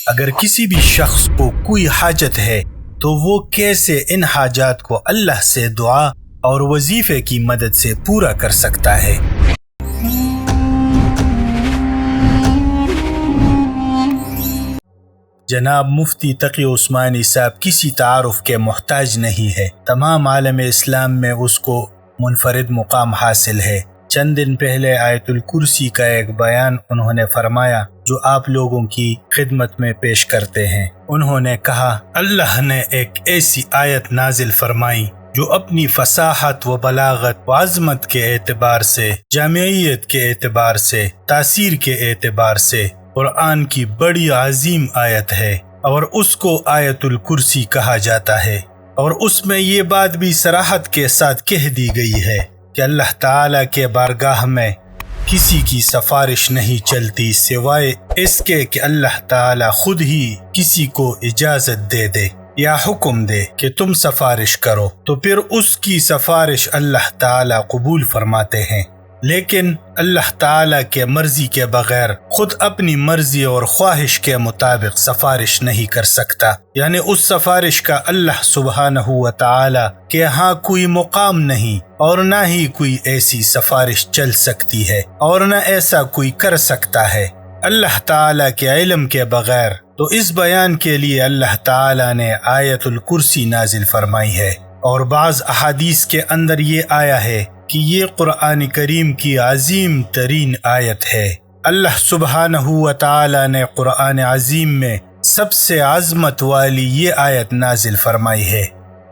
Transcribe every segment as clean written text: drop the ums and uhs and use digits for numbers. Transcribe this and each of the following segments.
اگر کسی بھی شخص کو کوئی حاجت ہے تو وہ کیسے ان حاجات کو اللہ سے دعا اور وظیفے کی مدد سے پورا کر سکتا ہے؟ جناب مفتی تقی عثمانی صاحب کسی تعارف کے محتاج نہیں ہے، تمام عالم اسلام میں اس کو منفرد مقام حاصل ہے۔ چند دن پہلے آیت الکرسی کا ایک بیان انہوں نے فرمایا جو آپ لوگوں کی خدمت میں پیش کرتے ہیں۔ انہوں نے کہا، اللہ نے ایک ایسی آیت نازل فرمائی جو اپنی فصاحت و بلاغت و عظمت کے اعتبار سے، جامعیت کے اعتبار سے، تاثیر کے اعتبار سے قرآن کی بڑی عظیم آیت ہے، اور اس کو آیت الکرسی کہا جاتا ہے۔ اور اس میں یہ بات بھی صراحت کے ساتھ کہہ دی گئی ہے کہ اللہ تعالیٰ کے بارگاہ میں کسی کی سفارش نہیں چلتی سوائے اس کے کہ اللہ تعالیٰ خود ہی کسی کو اجازت دے دے یا حکم دے کہ تم سفارش کرو، تو پھر اس کی سفارش اللہ تعالیٰ قبول فرماتے ہیں۔ لیکن اللہ تعالیٰ کے مرضی کے بغیر خود اپنی مرضی اور خواہش کے مطابق سفارش نہیں کر سکتا، یعنی اس سفارش کا اللہ سبحانہ و تعالیٰ کے ہاں کوئی مقام نہیں، اور نہ ہی کوئی ایسی سفارش چل سکتی ہے، اور نہ ایسا کوئی کر سکتا ہے اللہ تعالیٰ کے علم کے بغیر۔ تو اس بیان کے لیے اللہ تعالیٰ نے آیت الکرسی نازل فرمائی ہے، اور بعض احادیث کے اندر یہ آیا ہے کہ یہ قرآن کریم کی عظیم ترین آیت ہے۔ اللہ سبحانہ و تعالی نے قرآن عظیم میں سب سے عظمت والی یہ آیت نازل فرمائی ہے،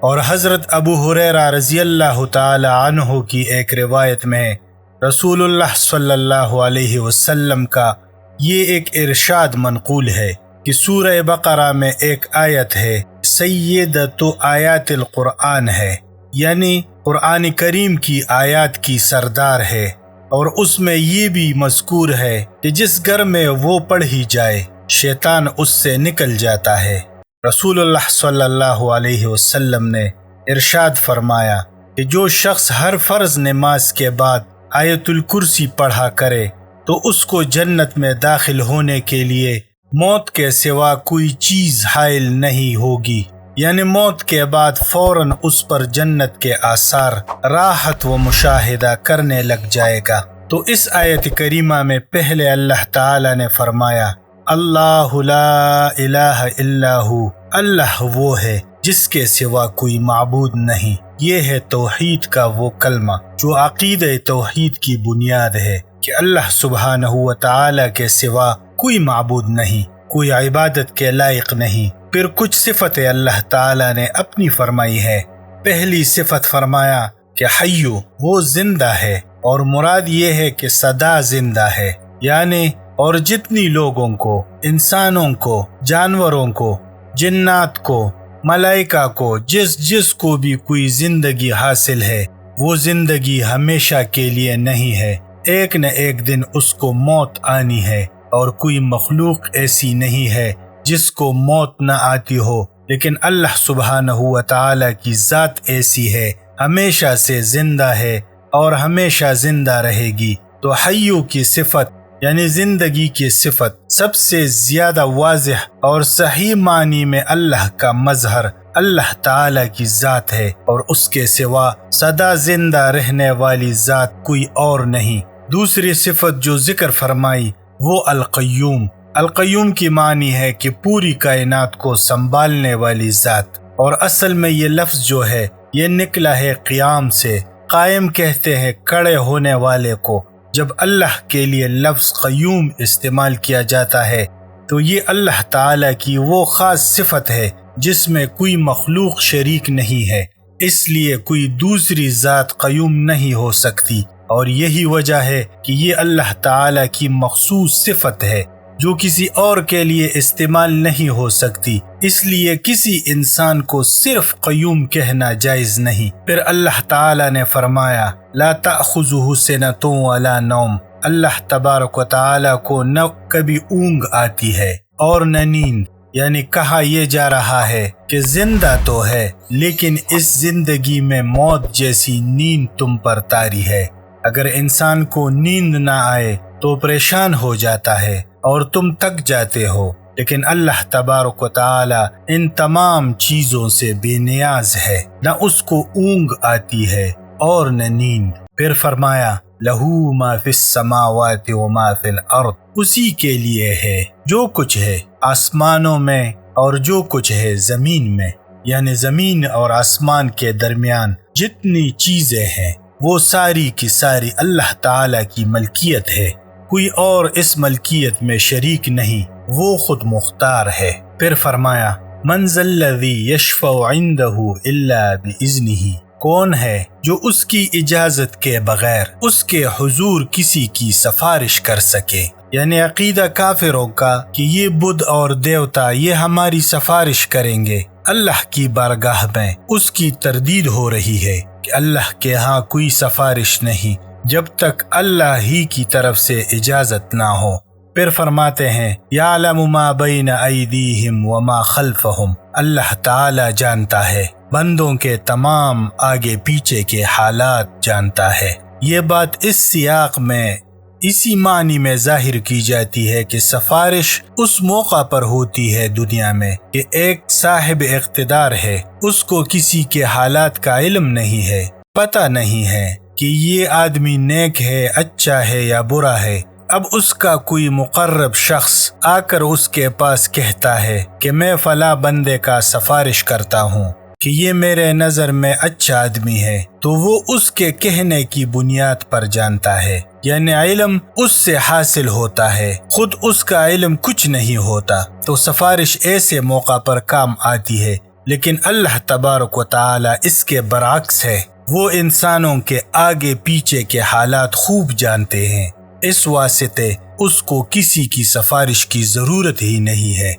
اور حضرت ابو ہریرہ رضی اللہ تعالی عنہ کی ایک روایت میں رسول اللہ صلی اللہ علیہ وسلم کا یہ ایک ارشاد منقول ہے کہ سورہ بقرہ میں ایک آیت ہے سیدۃ آیات القرآن ہے، یعنی قرآن کریم کی آیات کی سردار ہے، اور اس میں یہ بھی مذکور ہے کہ جس گھر میں وہ پڑھی جائے شیطان اس سے نکل جاتا ہے۔ رسول اللہ صلی اللہ علیہ وسلم نے ارشاد فرمایا کہ جو شخص ہر فرض نماز کے بعد آیت الکرسی پڑھا کرے تو اس کو جنت میں داخل ہونے کے لیے موت کے سوا کوئی چیز حائل نہیں ہوگی، یعنی موت کے بعد فوراً اس پر جنت کے آثار راحت و مشاہدہ کرنے لگ جائے گا۔ تو اس آیت کریمہ میں پہلے اللہ تعالی نے فرمایا اللہ لا الہ الا ہو، اللہ وہ ہے جس کے سوا کوئی معبود نہیں۔ یہ ہے توحید کا وہ کلمہ جو عقیدہ توحید کی بنیاد ہے کہ اللہ سبحانہ و تعالی کے سوا کوئی معبود نہیں، کوئی عبادت کے لائق نہیں۔ پھر کچھ صفتیں اللہ تعالیٰ نے اپنی فرمائی ہے۔ پہلی صفت فرمایا کہ حیو، وہ زندہ ہے، اور مراد یہ ہے کہ سدا زندہ ہے، یعنی اور جتنی لوگوں کو، انسانوں کو، جانوروں کو، جنات کو، ملائکہ کو، جس کو بھی کوئی زندگی حاصل ہے، وہ زندگی ہمیشہ کے لیے نہیں ہے، ایک نہ ایک دن اس کو موت آنی ہے، اور کوئی مخلوق ایسی نہیں ہے جس کو موت نہ آتی ہو، لیکن اللہ سبحانہ و تعالی کی ذات ایسی ہے، ہمیشہ سے زندہ ہے اور ہمیشہ زندہ رہے گی۔ تو حیو کی صفت یعنی زندگی کی صفت سب سے زیادہ واضح اور صحیح معنی میں اللہ کا مظہر اللہ تعالی کی ذات ہے، اور اس کے سوا سدا زندہ رہنے والی ذات کوئی اور نہیں۔ دوسری صفت جو ذکر فرمائی وہ القیوم۔ القیوم کی معنی ہے کہ پوری کائنات کو سنبھالنے والی ذات، اور اصل میں یہ لفظ جو ہے یہ نکلا ہے قیام سے۔ قائم کہتے ہیں کھڑے ہونے والے کو۔ جب اللہ کے لیے لفظ قیوم استعمال کیا جاتا ہے تو یہ اللہ تعالی کی وہ خاص صفت ہے جس میں کوئی مخلوق شریک نہیں ہے، اس لیے کوئی دوسری ذات قیوم نہیں ہو سکتی، اور یہی وجہ ہے کہ یہ اللہ تعالی کی مخصوص صفت ہے جو کسی اور کے لیے استعمال نہیں ہو سکتی، اس لیے کسی انسان کو صرف قیوم کہنا جائز نہیں۔ پھر اللہ تعالی نے فرمایا لا تأخذہ سنۃ ولا نوم، اللہ تبارک و تعالی کو نہ کبھی اونگ آتی ہے اور نہ نیند، یعنی کہا یہ جا رہا ہے کہ زندہ تو ہے لیکن اس زندگی میں موت جیسی نیند تم پر طاری ہے۔ اگر انسان کو نیند نہ آئے تو پریشان ہو جاتا ہے اور تم تک جاتے ہو، لیکن اللہ تبارک و تعالی ان تمام چیزوں سے بے نیاز ہے، نہ اس کو اونگ آتی ہے اور نہ نیند۔ پھر فرمایا لہو ما فی السماوات و ما فی الارض، اسی کے لیے ہے جو کچھ ہے آسمانوں میں اور جو کچھ ہے زمین میں، یعنی زمین اور آسمان کے درمیان جتنی چیزیں ہیں وہ ساری کی ساری اللہ تعالی کی ملکیت ہے، کوئی اور اس ملکیت میں شریک نہیں، وہ خود مختار ہے۔ پھر فرمایا من ذا الذی یشفع عندہ الا باذنہ، کون ہے جو اس کی اجازت کے بغیر اس کے حضور کسی کی سفارش کر سکے؟ یعنی عقیدہ کافروں کا کہ یہ بدھ اور دیوتا یہ ہماری سفارش کریں گے اللہ کی بارگاہ میں، اس کی تردید ہو رہی ہے کہ اللہ کے ہاں کوئی سفارش نہیں جب تک اللہ ہی کی طرف سے اجازت نہ ہو۔ پھر فرماتے ہیں یعلم ما بین ایدیہم وما خلفہم، اللہ تعالی جانتا ہے بندوں کے تمام آگے پیچھے کے حالات جانتا ہے۔ یہ بات اس سیاق میں اسی معنی میں ظاہر کی جاتی ہے کہ سفارش اس موقع پر ہوتی ہے دنیا میں کہ ایک صاحب اقتدار ہے، اس کو کسی کے حالات کا علم نہیں ہے، پتہ نہیں ہے کہ یہ آدمی نیک ہے، اچھا ہے یا برا ہے۔ اب اس کا کوئی مقرب شخص آ کر اس کے پاس کہتا ہے کہ میں فلاں بندے کا سفارش کرتا ہوں کہ یہ میرے نظر میں اچھا آدمی ہے، تو وہ اس کے کہنے کی بنیاد پر جانتا ہے، یعنی علم اس سے حاصل ہوتا ہے، خود اس کا علم کچھ نہیں ہوتا، تو سفارش ایسے موقع پر کام آتی ہے۔ لیکن اللہ تبارک و تعالی اس کے برعکس ہے، وہ انسانوں کے آگے پیچھے کے حالات خوب جانتے ہیں، اس واسطے اس کو کسی کی سفارش کی ضرورت ہی نہیں ہے۔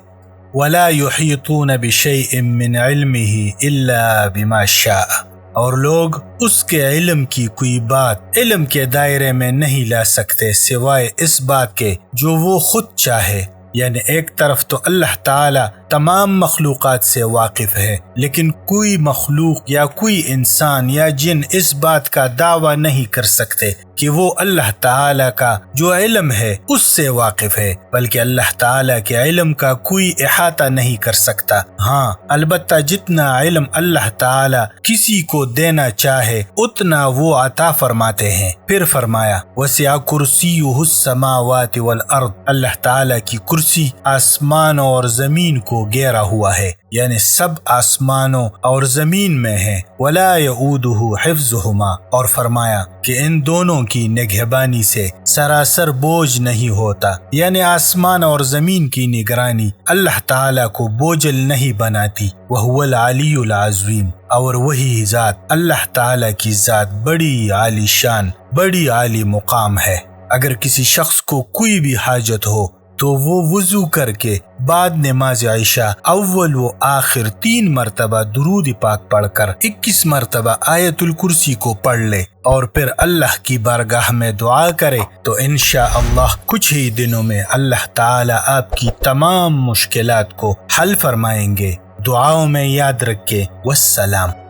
وَلَا يُحِيطُونَ بِشَيْءٍ مِّنْ عِلْمِهِ إِلَّا بِمَا شَاءَ، اور لوگ اس کے علم کی کوئی بات علم کے دائرے میں نہیں لا سکتے سوائے اس بات کے جو وہ خود چاہے۔ یعنی ایک طرف تو اللہ تعالی تمام مخلوقات سے واقف ہے، لیکن کوئی مخلوق یا کوئی انسان یا جن اس بات کا دعویٰ نہیں کر سکتے کہ وہ اللہ تعالی کا جو علم ہے اس سے واقف ہے، بلکہ اللہ تعالی کے علم کا کوئی احاطہ نہیں کر سکتا۔ ہاں البتہ جتنا علم اللہ تعالی کسی کو دینا چاہے اتنا وہ عطا فرماتے ہیں۔ پھر فرمایا وسع کرسیہ السماوات والارض، اللہ تعالی کی کرسی آسمان اور زمین کو گھیرا ہوا ہے، یعنی سب آسمانوں اور زمین میں ہے۔ ولا یعودہ حفظہما، اور فرمایا کہ ان دونوں کی نگہبانی سے سراسر بوجھ نہیں ہوتا، یعنی آسمان اور زمین کی نگرانی اللہ تعالیٰ کو بوجھل نہیں بناتی۔ وہو العلی العظیم، اور وہی ذات اللہ تعالیٰ کی ذات بڑی عالی شان، بڑی عالی مقام ہے۔ اگر کسی شخص کو کوئی بھی حاجت ہو تو وہ وضو کر کے بعد نماز عشاء اول و آخر 3 مرتبہ درود پاک پڑھ کر 21 مرتبہ آیت الکرسی کو پڑھ لے اور پھر اللہ کی بارگاہ میں دعا کرے تو انشاءاللہ کچھ ہی دنوں میں اللہ تعالی آپ کی تمام مشکلات کو حل فرمائیں گے۔ دعاؤں میں یاد رکھے۔ والسلام۔